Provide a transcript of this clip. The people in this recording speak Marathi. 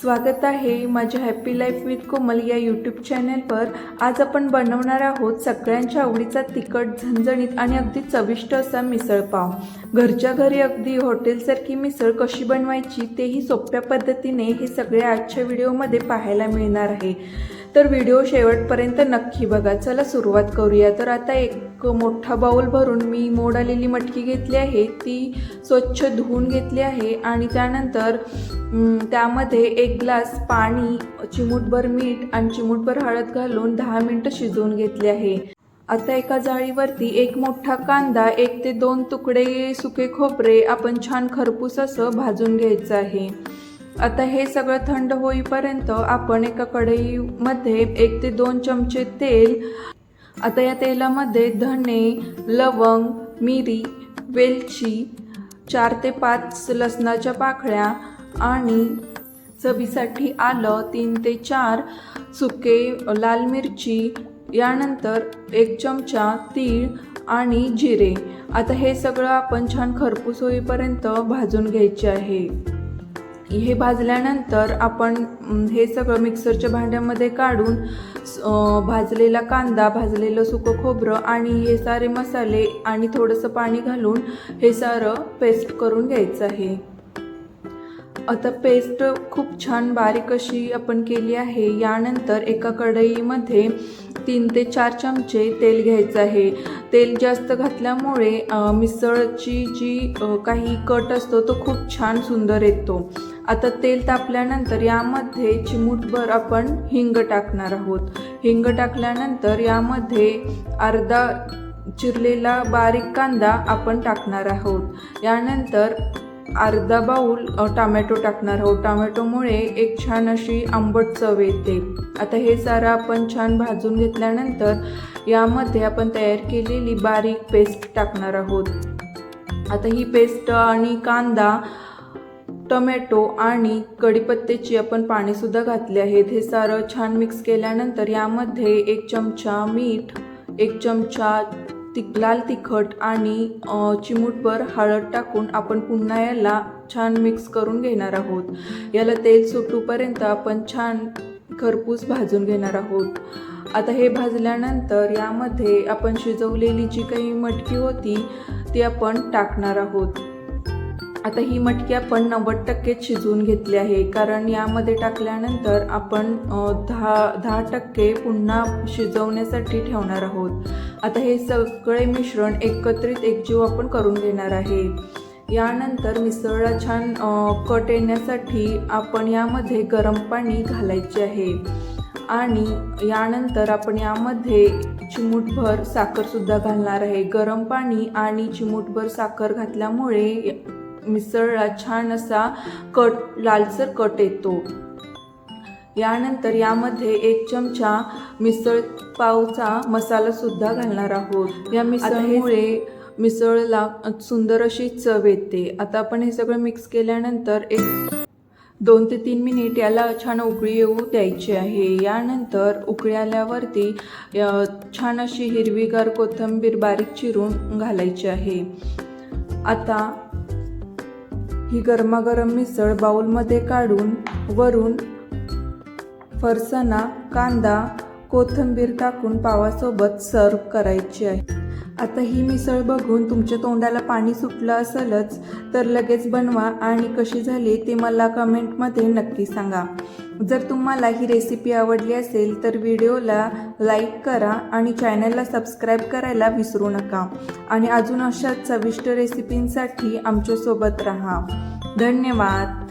स्वागत आहे माझ्या हॅपी लाईफ विथ कोमल या यूट्यूब चॅनलवर। आज आपण बनवणार आहोत सगळ्यांच्या आवडीचा तिखट झणझणीत आणि अगदी चविष्ट असा मिसळ पाव। घरच्या घरी अगदी हॉटेलसारखी मिसळ कशी बनवायची तेही सोप्या पद्धतीने हे सगळे आजच्या व्हिडिओमध्ये पाहायला मिळणार आहे, तर व्हिडिओ शेवटपर्यंत नक्की बघा। चला सुरुवात करूया। तर आता एक मोठा बाउल भरून मी मोड आलेली मटकी घेतली आहे, ती स्वच्छ धुवून घेतली आहे आणि त्यानंतर त्यामध्ये एक ग्लास पाणी, चिमूटभर मीठ आणि चिमूटभर हळद घालून 10 मिनिटं शिजवून घेतले आहे। आता एका जाळीवरती एक मोठा कांदा, 1 ते 2 तुकडे सुके खोबरे आपण छान खरपूस असं भाजून घ्यायचं आहे। आता हे सगळं थंड होईपर्यंत आपण एका कढईमध्ये 1 ते 2 चमचे तेल, आता या तेलामध्ये धणे, लवंग, मिरी, वेलची, 4 ते 5 लसणाच्या पाकळ्या आणि चवीसाठी आलं, 3 ते 4 सुके लाल मिरची, यानंतर 1 चमचा तीळ आणि जिरे। आता हे सगळं आपण छान खरपूस होईपर्यंत भाजून घ्यायचे आहे। हे भाजल्यानंतर आपण हे सगळं मिक्सरच्या भांड्यामध्ये काढून भाजलेला कांदा, भाजलेलं सुकं खोबरं आणि हे सारे मसाले आणि थोडंसं पाणी घालून हे सारं पेस्ट करून घ्यायचं आहे। आता पेस्ट खूप छान बारीक अशी आपण केली आहे। यानंतर एका कढईमध्ये 3 ते 4 चमचे तेल घ्यायचं आहे। तेल जास्त घातल्यामुळे मिसळची जी काही कट असतो तो खूप छान सुंदर येतो। आता तेल तापल्यानंतर यामध्ये चिमूटभर आपण हिंग टाकणार आहोत। हिंग टाकल्यानंतर यामध्ये अर्धा चिरलेला बारीक कांदा आपण टाकणार आहोत। यानंतर अर्धा बाउल टोमॅटो टाकणार आहोत। टोमॅटोमुळे एक छान अशी आंबट चव येते। आता हे सारं आपण छान भाजून घेतल्यानंतर यामध्ये आपण तयार केलेली बारीक पेस्ट टाकणार आहोत। आता ही पेस्ट आणि कांदा, टोमॅटो आणि कढीपत्त्याची आपण पाणीसुद्धा घातले आहेत। हे सारं छान मिक्स केल्यानंतर यामध्ये 1 चमचा मीठ, 1 चमचा लाल तिखट आणि चिमूटभर हळद टाकून आपण पुन्हा याला छान मिक्स करून घेणार आहोत। याला तेल सुटूपर्यंत आपण छान खरपूस भाजून घेणार आहोत। आता हे भाजल्यानंतर यामध्ये आपण शिजवलेली जी काही मटकी होती ती आपण टाकणार आहोत। आता ही मटकी आपण 90% शिजवून घेतली आहे, कारण यामध्ये टाकल्यानंतर आपण 10% पुन्हा शिजवण्यासाठी ठेवणार आहोत। आता हे सगळे मिश्रण एकत्रित एकजीव आपण करून घेणार आहे। यानंतर मिसळला छान कट येण्यासाठी आपण यामध्ये गरम पाणी घालायचे आहे आणि यानंतर आपण यामध्ये चिमूटभर साखरसुद्धा घालणार आहे। गरम पाणी आणि चिमूटभर साखर घातल्यामुळे मिसळला छान असा लालसर कट येतो। यानंतर यामध्ये 1 चमचा मिसळ पावचा मसाला सुद्धा घालणार आहोत। या मिसळीमुळे मिसळला सुंदर अशी चव येते। आता आपण हे सगळं मिक्स केल्यानंतर 2 ते 3 मिनिट याला छान उकळी येऊ द्यायची आहे। यानंतर उकळी आल्यावरती छान अशी हिरवीगार कोथिंबीर बारीक चिरून घालायची आहे। आता ही गरमागरम मिसळ बाउलमध्ये काढून वरून फरसाणा, कांदा, कोथिंबीर टाकून पावासोबत सर्व करायची आहे। आता ही मिसळ बघून तुमच्या तोंडाला पाणी सुटलं असेलच तर लगेच बनवा आणि कशी झाली ते मला कमेंटमध्ये नक्की सांगा। जर तुम्हाला ही रेसिपी आवडली असेल तर व्हिडिओला लाईक करा आणि चॅनलला सबस्क्राईब करायला विसरू नका आणि अजून अशा चविष्ट रेसिपींसाठी आमच्यासोबत राहा। धन्यवाद।